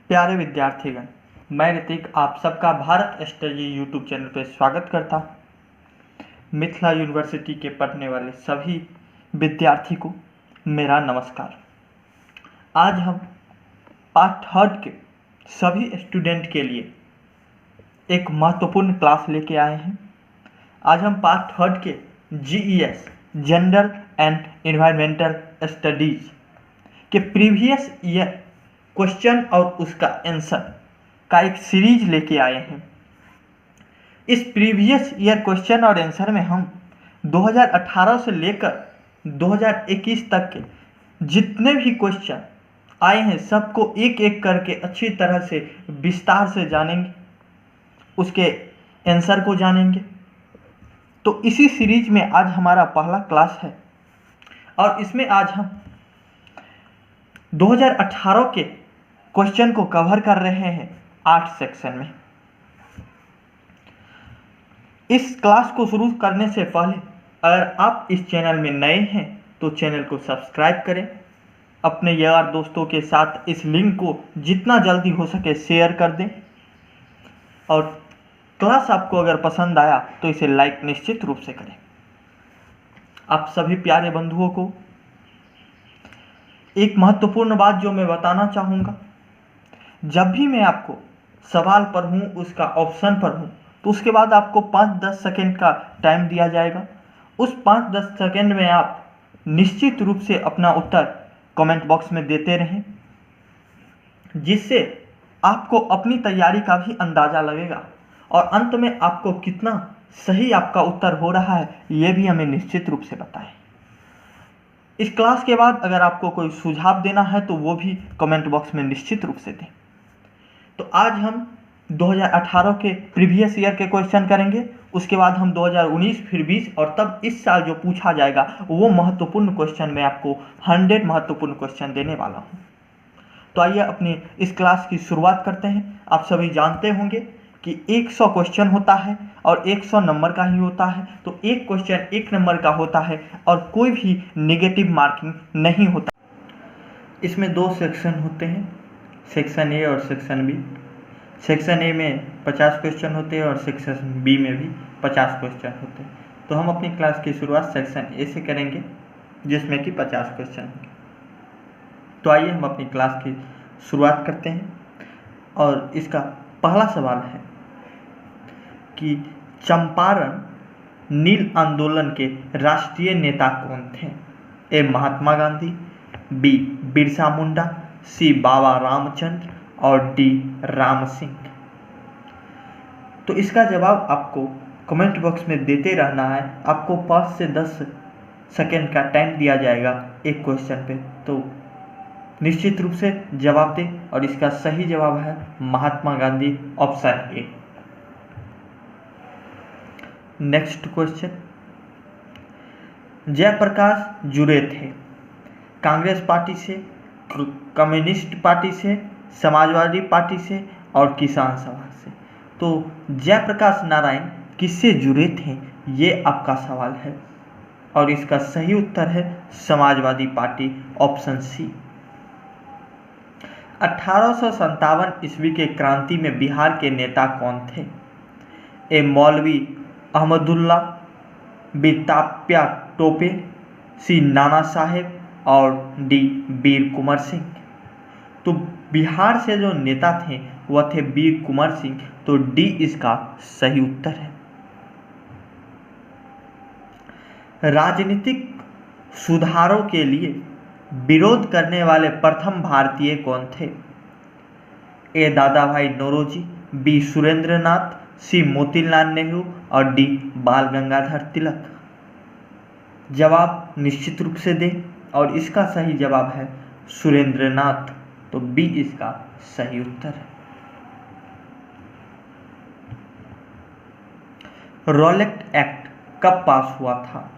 प्यारे विद्यार्थीगण, मैं ऋतिक आप सबका भारत स्टडी यूट्यूब चैनल पर स्वागत करता हूँ। मिथिला यूनिवर्सिटी के पढ़ने वाले सभी विद्यार्थी को मेरा नमस्कार। आज हम पार्ट थर्ड के सभी स्टूडेंट के लिए एक महत्वपूर्ण क्लास लेके आए हैं। आज हम पार्ट थर्ड के GES general and environmental studies के प्रीवियस ईयर क्वेश्चन और उसका आंसर का एक सीरीज लेके आए हैं। इस प्रीवियस ईयर क्वेश्चन और आंसर में हम 2018 से लेकर 2021 तक के जितने भी क्वेश्चन आए हैं सबको एक एक करके अच्छी तरह से विस्तार से जानेंगे, उसके आंसर को जानेंगे। तो इसी सीरीज में आज हमारा पहला क्लास है और इसमें आज हम 2018 के क्वेश्चन को कवर कर रहे हैं 8 सेक्शन में। इस क्लास को शुरू करने से पहले अगर आप इस चैनल में नए हैं तो चैनल को सब्सक्राइब करें, अपने यार दोस्तों के साथ इस लिंक को जितना जल्दी हो सके शेयर कर दें और क्लास आपको अगर पसंद आया तो इसे लाइक निश्चित रूप से करें। आप सभी प्यारे बंधुओं को एक महत्वपूर्ण बात जो मैं बताना चाहूँगा, जब भी मैं आपको सवाल पढ़ूँ उसका ऑप्शन पढ़ूँ तो उसके बाद आपको 5-10 सेकेंड का टाइम दिया जाएगा। उस 5-10 सेकेंड में आप निश्चित रूप से अपना उत्तर कमेंट बॉक्स में देते रहें, जिससे आपको अपनी तैयारी का भी अंदाज़ा लगेगा और अंत में आपको कितना सही आपका उत्तर हो रहा है ये भी हमें निश्चित रूप से बताएं। इस क्लास के बाद अगर आपको कोई सुझाव देना है तो वो भी कमेंट बॉक्स में निश्चित रूप से दें। तो आज हम 2018 के प्रीवियस ईयर के क्वेश्चन करेंगे, उसके बाद हम 2019 फिर 20 और तब इस साल जो पूछा जाएगा वो महत्वपूर्ण क्वेश्चन मैं आपको 100 महत्वपूर्ण क्वेश्चन देने वाला हूँ। तो आइए अपनी इस क्लास की शुरुआत करते हैं। आप सभी जानते होंगे कि 100 क्वेश्चन होता है और 100 नंबर का ही होता है, तो एक क्वेश्चन 1 नंबर का होता है और कोई भी नेगेटिव मार्किंग नहीं होता। इसमें 2 सेक्शन होते हैं, सेक्शन ए और सेक्शन बी। सेक्शन ए में 50 क्वेश्चन होते हैं और सेक्शन बी में भी 50 क्वेश्चन होते हैं। तो हम अपनी क्लास की शुरुआत सेक्शन ए से करेंगे जिसमें कि 50 क्वेश्चन होंगे। तो आइए हम अपनी क्लास की शुरुआत करते हैं और इसका पहला सवाल है कि चंपारण नील आंदोलन के राष्ट्रीय नेता कौन थे? ए महात्मा गांधी, बी बिरसा मुंडा, सी बाबा रामचंद्र और डी राम सिंह। तो इसका जवाब आपको कमेंट बॉक्स में देते रहना है। आपको 5 से 10 सेकेंड का टाइम दिया जाएगा एक क्वेश्चन पे, तो निश्चित रूप से जवाब दें और इसका सही जवाब है Mahatma Gandhi, option A. Next question, Jayaprakash जुड़े थे कांग्रेस पार्टी से, कम्युनिस्ट पार्टी से, समाजवादी पार्टी से और किसान सभा से। तो जयप्रकाश नारायण किससे जुड़े थे ये आपका सवाल है और इसका सही उत्तर है समाजवादी पार्टी, ऑप्शन सी। 1857 ईस्वी के क्रांति में बिहार के नेता कौन थे? ए मौलवी अहमदुल्ला, बी तात्या टोपे, सी नाना साहेब और डी वीर कुंवर सिंह। तो बिहार से जो नेता थे वह थे वीर कुंवर सिंह, तो डी इसका सही उत्तर है। राजनीतिक सुधारों के लिए विरोध करने वाले प्रथम भारतीय कौन थे? ए दादा भाई नौरोजी, बी सुरेंद्र नाथ, सी मोतीलाल नेहरू और डी बाल गंगाधर तिलक। जवाब निश्चित रूप से दें और इसका सही जवाब है सुरेंद्र नाथ, तो बी इसका सही उत्तर है। रॉलेट एक्ट कब पास हुआ था?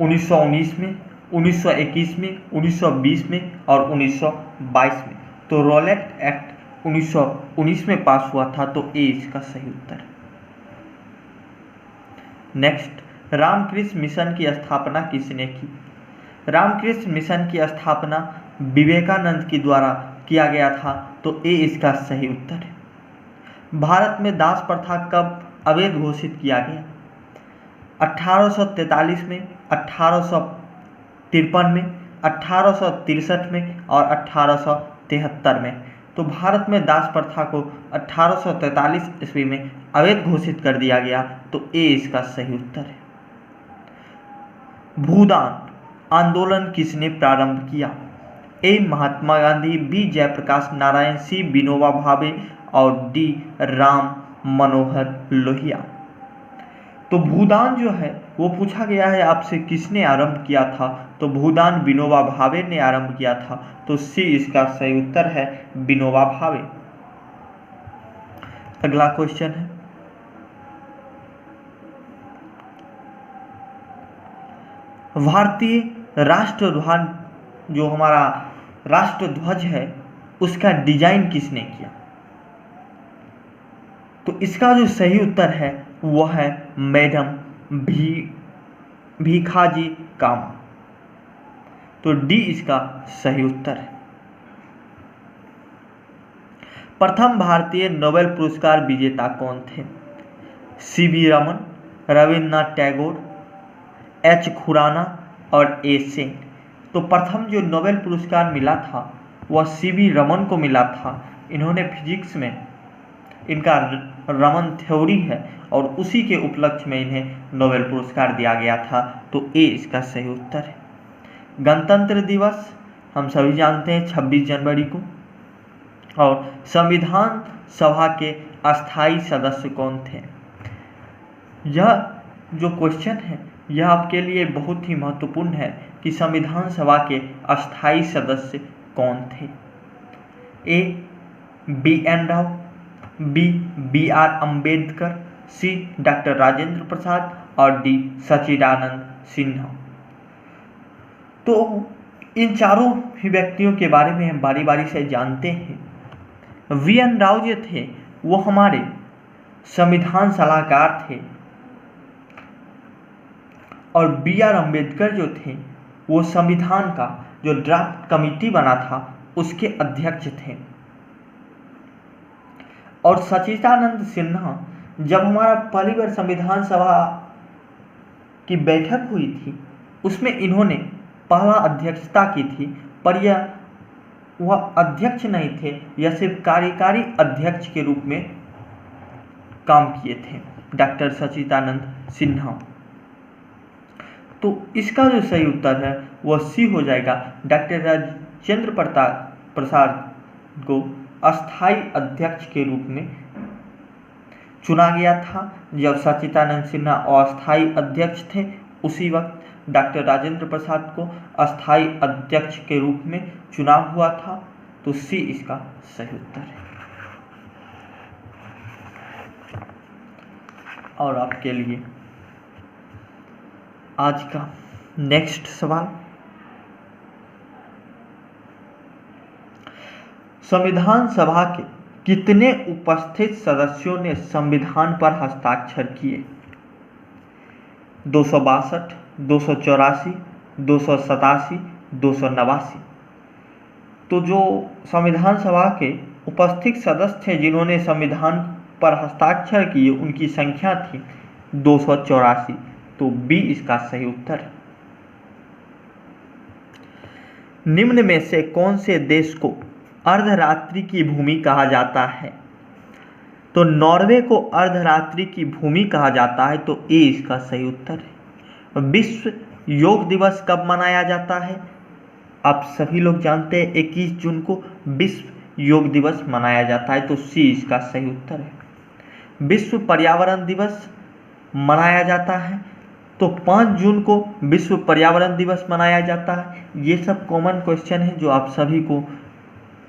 1919 में, 1921 में, 1920 में और 1922 में। तो रॉलेट एक्ट 1919 में पास हुआ था, तो ए इसका सही उत्तर है। नेक्स्ट, रामकृष्ण मिशन की स्थापना किसने की? रामकृष्ण मिशन की स्थापना विवेकानंद के द्वारा किया गया था, तो ए इसका सही उत्तर है। भारत में दास प्रथा कब अवैध घोषित किया गया? 1843 में, 1853 में, 1863 में और 1873 में। तो भारत में दास प्रथा को 1843 ईस्वी में अवैध घोषित कर दिया गया, तो ए इसका सही उत्तर है। भूदान आंदोलन किसने प्रारंभ किया? ए महात्मा गांधी, बी जयप्रकाश नारायण, सी विनोबा भावे और डी राम मनोहर लोहिया। तो भूदान जो है वो पूछा गया है आपसे किसने आरंभ किया था, तो भूदान विनोबा भावे ने आरंभ किया था, तो सी इसका सही उत्तर है, विनोबा भावे। अगला क्वेश्चन है, भारतीय राष्ट्रध्वज जो हमारा राष्ट्रध्वज है उसका डिजाइन किसने किया? तो इसका जो सही उत्तर है वह है मैडम भीखाजी कामा। तो डी इसका सही उत्तर है। प्रथम भारतीय नोबेल पुरस्कार विजेता कौन थे? सी.वी. रमन, रविन्द्रनाथ टैगोर, एच. खुराना और ए. सेन। तो प्रथम जो नोबेल पुरस्कार मिला था वह सी.वी. रमन को मिला था। इन्होंने फिजिक्स में, इनका रमन थ्योरी है और उसी के उपलक्ष्य में इन्हें नोबेल पुरस्कार दिया गया था, तो ए इसका सही उत्तर है। गणतंत्र दिवस हम सभी जानते हैं 26 जनवरी को, और संविधान सभा के अस्थाई सदस्य कौन थे? यह जो क्वेश्चन है यह आपके लिए बहुत ही महत्वपूर्ण है कि संविधान सभा के अस्थाई सदस्य कौन थे। A. B. N. Rau, B. B. R. Ambedkar, C. Doctor Rajendra Prasad और डी. सच्चिदानंद सिन्हा। तो इन चारों ही व्यक्तियों के बारे में हम बारी बारी से जानते हैं। वी. एन. राव जो थे वो हमारे संविधान सलाहकार थे, और बी. आर. अम्बेडकर जो थे वो संविधान का जो ड्राफ्ट कमेटी बना था उसके अध्यक्ष थे। और सच्चिदानंद सिन्हा, जब हमारा पहली बार संविधान सभा की बैठक हुई थी उसमें इन्होंने पहला अध्यक्षता की थी, पर वह अध्यक्ष नहीं थे, यह सिर्फ कार्यकारी अध्यक्ष के रूप में काम किए थे, डॉक्टर सच्चिदानंद सिन्हा। तो इसका जो सही उत्तर है वह सी हो जाएगा। डॉक्टर राजेंद्र प्रसाद को अस्थाई अध्यक्ष के रूप में चुना गया था। जब सच्चिदानंद सिन्हा अस्थाई अध्यक्ष थे उसी वक्त डॉक्टर राजेंद्र प्रसाद को अस्थाई अध्यक्ष के रूप में चुना हुआ था, तो सी इसका सही उत्तर है। और आपके लिए आज का नेक्स्ट सवाल, संविधान सभा के कितने उपस्थित सदस्यों ने संविधान पर हस्ताक्षर किए? 262, 284, 287, 289। तो जो संविधान सभा के उपस्थित सदस्य थे जिन्होंने संविधान पर हस्ताक्षर किए उनकी संख्या थी 284, तो बी इसका सही उत्तर है। निम्न में से कौन से देश को अर्धरात्रि की भूमि कहा जाता है? तो नॉर्वे को अर्धरात्रि की भूमि कहा जाता है, तो ए इसका सही उत्तर है। विश्व योग दिवस कब मनाया जाता है? आप सभी लोग जानते हैं 21 जून को विश्व योग दिवस मनाया जाता है, तो सी इसका सही उत्तर है। विश्व पर्यावरण दिवस मनाया जाता है, तो 5 जून को विश्व पर्यावरण दिवस मनाया जाता है। ये सब कॉमन क्वेश्चन है जो आप सभी को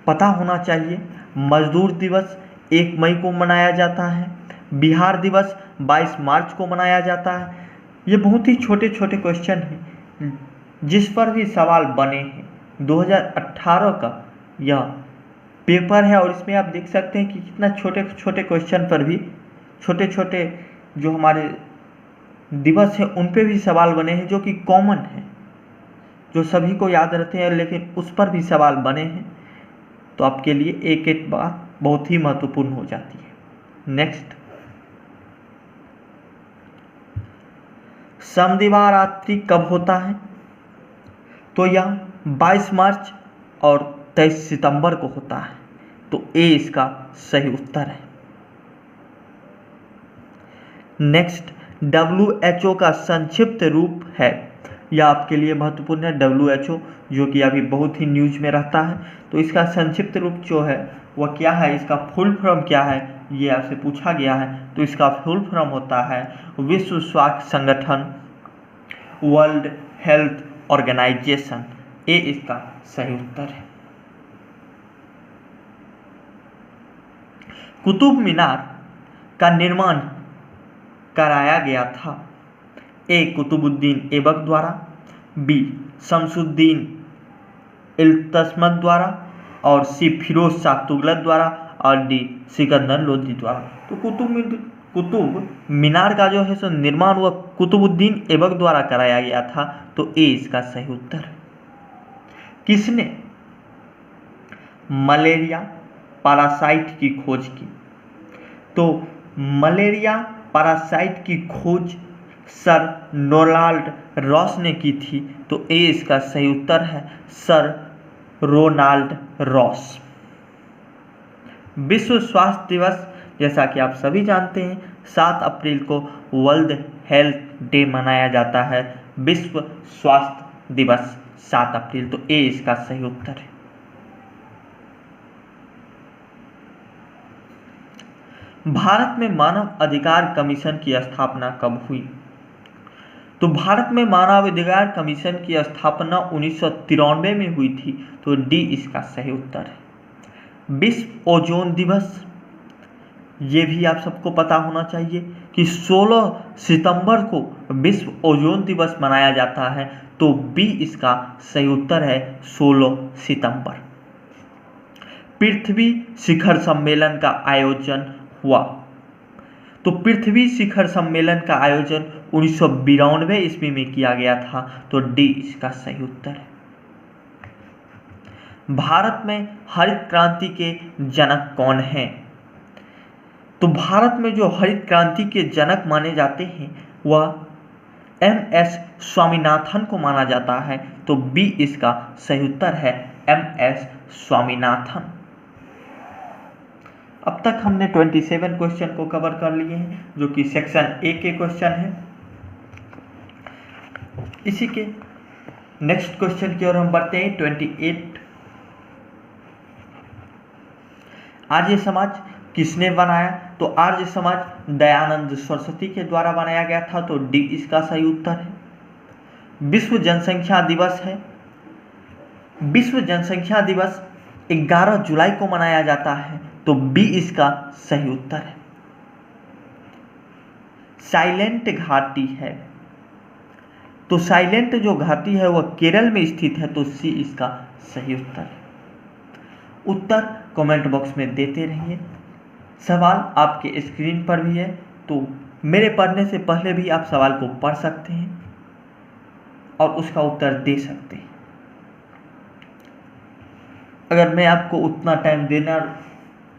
पता होना चाहिए। मजदूर दिवस 1 मई को मनाया जाता है। बिहार दिवस 22 मार्च को मनाया जाता है। ये बहुत ही छोटे छोटे क्वेश्चन हैं जिस पर भी सवाल बने हैं। 2018 का यह पेपर है और इसमें आप देख सकते हैं कि कितना छोटे छोटे क्वेश्चन पर भी छोटे छोटे जो हमारे दिवस है उन पे भी सवाल बने हैं जो कि कॉमन है, जो सभी को याद रहते हैं, लेकिन उस पर भी सवाल बने हैं। तो आपके लिए एक एक बात बहुत ही महत्वपूर्ण हो जाती है। नेक्स्ट, समदिवारात्रि कब होता है? तो यह 22 मार्च और 23 सितंबर को होता है। तो ए इसका सही उत्तर है। नेक्स्ट, WHO का संक्षिप्त रूप है, यह आपके लिए महत्वपूर्ण है। WHO जो कि अभी बहुत ही न्यूज में रहता है, तो इसका संक्षिप्त रूप जो है वह क्या है, इसका फुल फॉर्म क्या है, ये आपसे पूछा गया है। तो इसका फुल फॉर्म होता है विश्व स्वास्थ्य संगठन, वर्ल्ड हेल्थ ऑर्गेनाइजेशन। ए इसका सही उत्तर है। कुतुब मीनार का निर्माण कराया गया था? ए कुतुबुद्दीन ऐबक द्वारा, बी शमसुद्दीन इल्तुतमिश द्वारा, और सी फिरोज शाह तुगलक द्वारा, और डी सिकंदर लोदी द्वारा। तो कुतुब मीनार का जो है सो निर्माण वह कुतुबुद्दीन ऐबक द्वारा कराया गया था। तो ए इसका सही उत्तर है। किसने मलेरिया पैरासाइट की खोज की? तो मलेरिया पैरासाइट की खोज सर रोनाल्ड रॉस ने की थी। तो ए इसका सही उत्तर है, सर रोनाल्ड रॉस। विश्व स्वास्थ्य दिवस, जैसा कि आप सभी जानते हैं, 7 अप्रैल को वर्ल्ड हेल्थ डे मनाया जाता है। विश्व स्वास्थ्य दिवस 7 अप्रैल। तो ए इसका सही उत्तर है। भारत में मानव अधिकार कमीशन की स्थापना कब हुई? तो भारत में मानव अधिकार कमीशन की स्थापना 1993 में हुई थी। तो डी इसका सही उत्तर है। विश्व ओजोन दिवस, ये भी आप सबको पता होना चाहिए कि 16 सितंबर को विश्व ओजोन दिवस मनाया जाता है। तो बी इसका सही उत्तर है, 16 सितंबर। पृथ्वी शिखर सम्मेलन का आयोजन हुआ? तो पृथ्वी शिखर सम्मेलन का आयोजन 1992 ईस्वी में किया गया था। तो डी इसका सही उत्तर है। भारत में हरित क्रांति के जनक कौन हैं? तो भारत में जो हरित क्रांति के जनक माने जाते हैं वह MS स्वामीनाथन को माना जाता है। तो बी इसका सही उत्तर है, MS स्वामीनाथन। अब तक हमने 27 क्वेश्चन को कवर कर लिए हैं, जो कि सेक्शन ए के क्वेश्चन हैं। इसी के नेक्स्ट क्वेश्चन की ओर हम बढ़ते हैं। 28, आर्य समाज किसने बनाया? तो आर्य समाज दयानंद सरस्वती के द्वारा बनाया गया था। तो डी इसका सही उत्तर है। विश्व जनसंख्या दिवस है। विश्व जनसंख्या दिवस 11 जुलाई को मनाया जाता है। तो बी इसका सही उत्तर है। साइलेंट घाटी है, तो साइलेंट जो घाटी है वह केरल में स्थित है। तो सी इसका सही उत्तर है। उत्तर कमेंट बॉक्स में देते रहिए। सवाल आपके स्क्रीन पर भी है, तो मेरे पढ़ने से पहले भी आप सवाल को पढ़ सकते हैं और उसका उत्तर दे सकते हैं। अगर मैं आपको उतना टाइम देना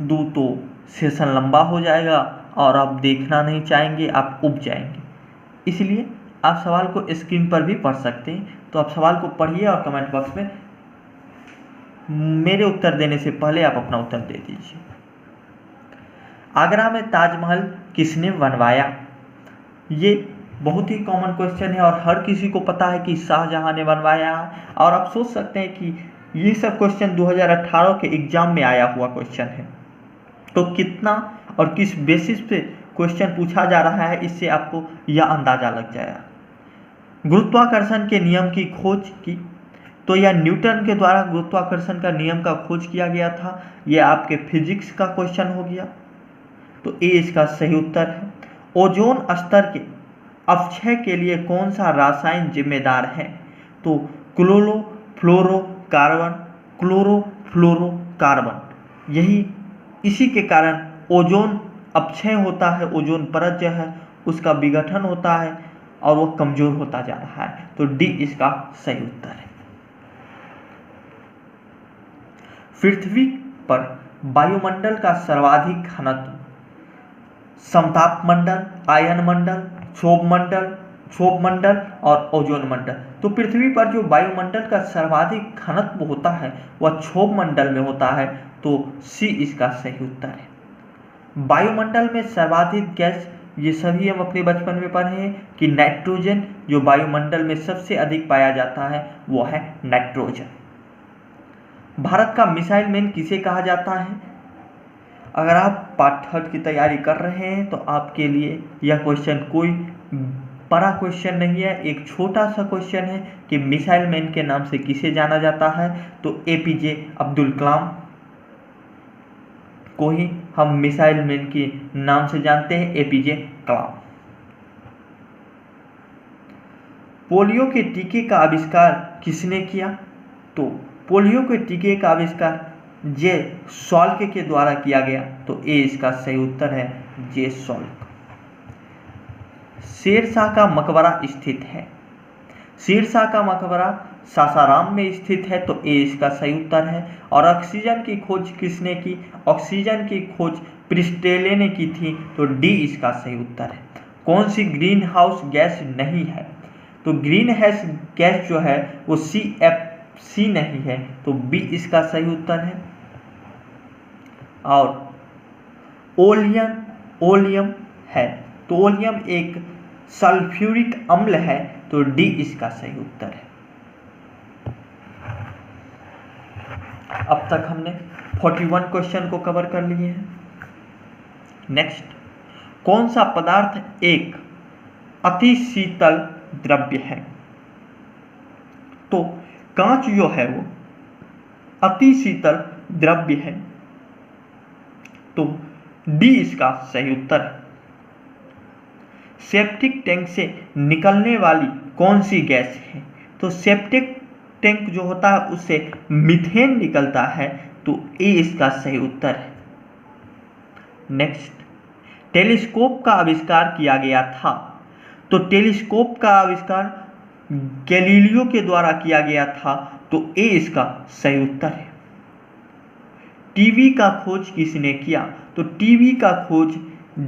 दूँ तो सेशन लंबा हो जाएगा और आप देखना नहीं चाहेंगे, आप उब जाएंगे। इसलिए आप सवाल को स्क्रीन पर भी पढ़ सकते हैं। तो आप सवाल को पढ़िए और कमेंट बॉक्स में मेरे उत्तर देने से पहले आप अपना उत्तर दे दीजिए। आगरा में ताजमहल किसने बनवाया? ये बहुत ही कॉमन क्वेश्चन है और हर किसी को पता है कि शाहजहां ने बनवाया। और आप सोच सकते हैं कि ये सब क्वेश्चन 2018 के एग्जाम में आया हुआ क्वेश्चन है, तो कितना और किस बेसिस पे क्वेश्चन पूछा जा रहा है, इससे आपको यह अंदाजा लग जाएगा। गुरुत्वाकर्षण के नियम की खोज की? तो यह न्यूटन के द्वारा गुरुत्वाकर्षण का नियम का खोज किया गया था। यह आपके फिजिक्स का क्वेश्चन हो गया। तो ए इसका सही उत्तर है। ओजोन स्तर के अपक्षय के लिए कौन सा रासायन जिम्मेदार है? तो क्लोरोफ्लोरोकार्बन, यही इसी के कारण ओजोन अपक्षय होता है। ओजोन परत जो है उसका विघटन होता है और वो कमजोर होता जा रहा है। तो डी इसका सही उत्तर है। पृथ्वी पर वायुमंडल का सर्वाधिक घनत्व समताप मंडल, आयन मंडल, क्षोभ मंडल और ओजोन मंडल। तो पृथ्वी पर जो वायुमंडल का सर्वाधिक घनत्व होता है वह क्षोभ मंडल में होता है, तो सी इसका सही उत्तर है। वायुमंडल में सर्वाधिक गैस, ये सभी हम अपने बचपन में पढ़े हैं कि नाइट्रोजन जो वायुमंडल में सबसे अधिक पाया जाता है वो है नाइट्रोजन। भारत का मिसाइल मैन किसे कहा जाता है? अगर आप पार्ट 3 की तैयारी कर रहे हैं तो आपके लिए यह क्वेश्चन कोई बड़ा क्वेश्चन नहीं है, एक छोटा सा क्वेश्चन है कि मिसाइल मैन के नाम से किसे जाना जाता है। तो एपीजे अब्दुल कलाम को ही हम मिसाइल मैन के नाम से जानते हैं, एपीजे कलाम। पोलियो के टीके का आविष्कार किसने किया? तो पोलियो के टीके का आविष्कार जे सॉल्क के द्वारा किया गया, तो ए इसका सही उत्तर है, जे सॉल्क। शेरशाह का मकबरा स्थित है। शेरशाह का मकबरा सासाराम में स्थित है, तो ए इसका सही उत्तर है। और ऑक्सीजन की खोज किसने की? ऑक्सीजन की खोज प्रिस्टेले ने की थी, तो डी इसका सही उत्तर है। कौन सी ग्रीन हाउस गैस नहीं है? तो ग्रीन हाउस गैस जो है वो CFC नहीं है, तो बी इसका सही उत्तर है। और ओलियम है, तो ओलियम एक सल्फ्यूरिक अम्ल है, तो डी इसका सही उत्तर है। अब तक हमने 41 क्वेश्चन को कवर कर लिए हैं। नेक्स्ट, कौन सा पदार्थ एक अति शीतल द्रव्य है? तो कांच जो है वो अति शीतल द्रव्य है, तो डी इसका सही उत्तर है। सेप्टिक टैंक से निकलने वाली कौन सी गैस है? तो सेप्टिक टैंक जो होता है उससे मीथेन निकलता है, तो ए इसका सही उत्तर है। नेक्स्ट, टेलीस्कोप का आविष्कार किया गया था, तो टेलीस्कोप का आविष्कार गैलीलियो के द्वारा किया गया था, तो ए इसका सही उत्तर है। टीवी का खोज किसने किया? तो टीवी का खोज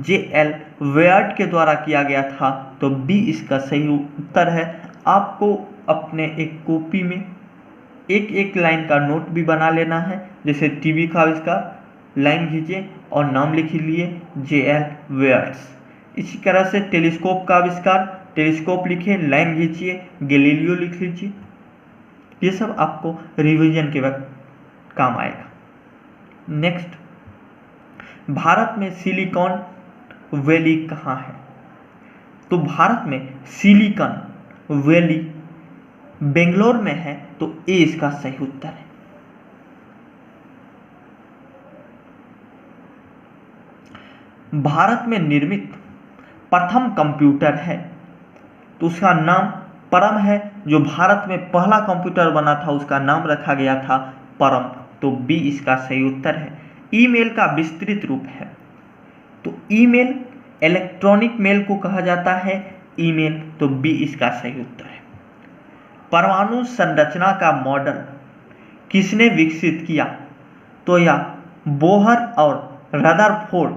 JL वेयर्ट के द्वारा किया गया था, तो बी इसका सही उत्तर है। आपको अपने एक कॉपी में एक एक लाइन का नोट भी बना लेना है, जैसे टीवी का आविष्कार, लाइन खींचिए और नाम लिख लिए JL वेयर्ट्स। इसी तरह से टेलीस्कोप का आविष्कार, टेलीस्कोप लिखिए, लाइन खींचिए, गैलीलियो लिख लीजिए। ये सब आपको रिवीजन के वक्त काम आएगा। नेक्स्ट, भारत में सिलिकॉन वैली कहाँ है? तो भारत में सिलिकॉन वैली बेंगलोर में है, तो ए इसका सही उत्तर है। भारत में निर्मित प्रथम कंप्यूटर है, तो उसका नाम परम है। जो भारत में पहला कंप्यूटर बना था उसका नाम रखा गया था परम, तो बी इसका सही उत्तर है। ईमेल का विस्तृत रूप है, तो ईमेल इलेक्ट्रॉनिक मेल को कहा जाता है ईमेल, तो बी इसका सही उत्तर है। परमाणु संरचना का मॉडल किसने विकसित किया? तो यह बोहर और रदरफोर्ड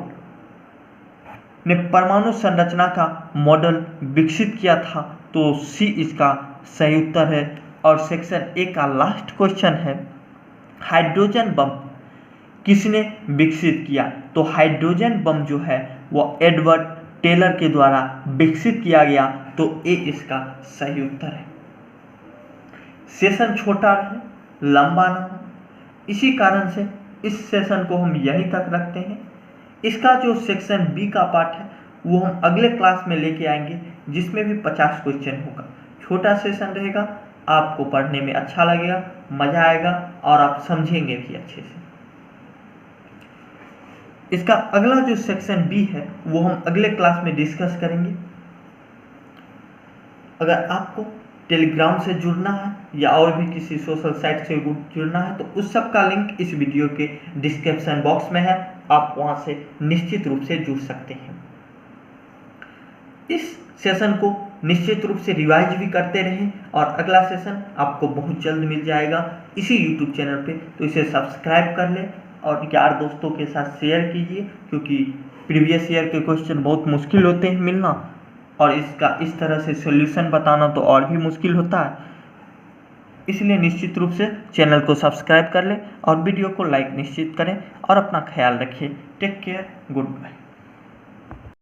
ने परमाणु संरचना का मॉडल विकसित किया था, तो सी इसका सही उत्तर है। और सेक्शन ए का लास्ट क्वेश्चन है, हाइड्रोजन बम किसने विकसित किया? तो हाइड्रोजन बम जो है वो एडवर्ड टेलर के द्वारा विकसित किया गया, तो ए इसका सही उत्तर है। सेशन छोटा है, लंबा ना हो, इसी कारण से इस सेशन को हम यहीं तक रखते हैं। इसका जो सेक्शन बी का पार्ट है वो हम अगले क्लास में लेके आएंगे, जिसमें भी 50 क्वेश्चन होगा। छोटा सेशन रहेगा, आपको पढ़ने में अच्छा लगेगा, मजा आएगा और आप समझेंगे भी अच्छे से। इसका अगला जो सेक्शन बी है वो हम अगले क्लास में डिस्कस करेंगे। अगर आपको टेलीग्राम से जुड़ना है या और भी किसी सोशल साइट से जुड़ना है, तो उस सब का लिंक इस वीडियो के डिस्क्रिप्शन बॉक्स में है, आप वहां से निश्चित रूप से जुड़ सकते हैं। इस सेशन को निश्चित रूप से रिवाइज भी करते रहें और अगला सेशन आपको बहुत जल्द मिल जाएगा इसी YouTube चैनल पे, तो इसे सब्सक्राइब कर लें और यार दोस्तों के साथ शेयर कीजिए, क्योंकि प्रीवियस ईयर के क्वेश्चन बहुत मुश्किल होते हैं मिलना, और इसका इस तरह से सॉल्यूशन बताना तो और भी मुश्किल होता है। इसलिए निश्चित रूप से चैनल को सब्सक्राइब कर लें और वीडियो को लाइक निश्चित करें और अपना ख्याल रखिए। Take care, good bye.